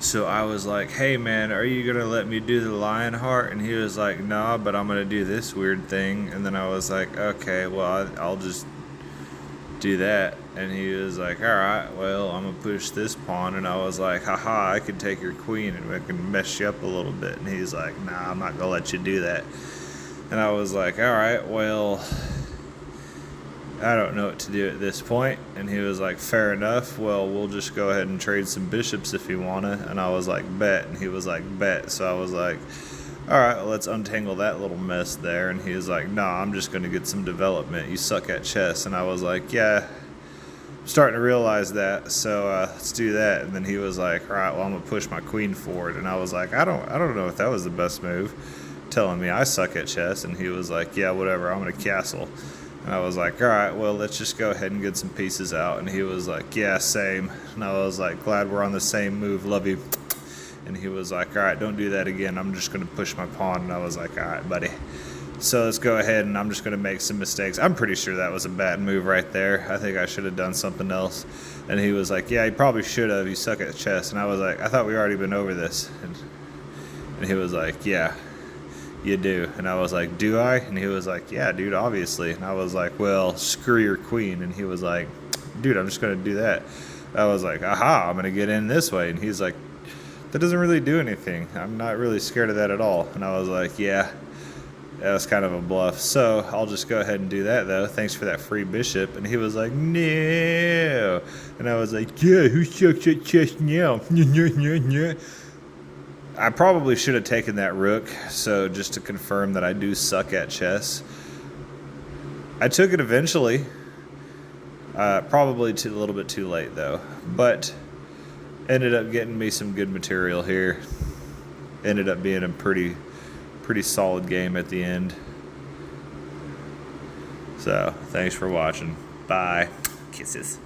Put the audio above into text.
So I was like, hey man, are you gonna let me do the lion heart? And he was like, nah, but I'm gonna do this weird thing. And then I was like, okay, well, I'll just do that. And he was like, all right, well, I'm gonna push this pawn. And I was like, haha, I could take your queen and I can mess you up a little bit. And he's like, nah, I'm not gonna let you do that. And I was like, all right, well, I don't know what to do at this point. And he was like, fair enough. Well, we'll just go ahead and trade some bishops if you want to. And I was like, bet. And he was like, bet. So I was like, all right, well, let's untangle that little mess there. And he was like, no, I'm just going to get some development. You suck at chess. And I was like, yeah, I'm starting to realize that. So let's do that. And then he was like, all right, well, I'm going to push my queen forward. And I was like, I don't know if that was the best move, telling me I suck at chess. And he was like, yeah, whatever, I'm going to castle. And I was like, all right, well, let's just go ahead and get some pieces out. And he was like, yeah, same. And I was like, glad we're on the same move. Love you. And he was like, all right, don't do that again. I'm just going to push my pawn. And I was like, all right, buddy. So let's go ahead, and I'm just going to make some mistakes. I'm pretty sure that was a bad move right there. I think I should have done something else. And he was like, yeah, you probably should have. You suck at chess. And I was like, I thought we already been over this. And he was like, yeah. You do. And I was like, do I? And he was like, yeah, dude, obviously. And I was like, well, screw your queen. And he was like, dude, I'm just going to do that. I was like, aha, I'm going to get in this way. And he's like, that doesn't really do anything. I'm not really scared of that at all. And I was like, yeah, that was kind of a bluff. So I'll just go ahead and do that, though. Thanks for that free bishop. And he was like, no. And I was like, yeah, who sucks at chess now? I probably should have taken that rook, so just to confirm that I do suck at chess. I took it eventually. Probably a little bit too late, though. But ended up getting me some good material here. Ended up being a pretty solid game at the end. So, thanks for watching. Bye. Kisses.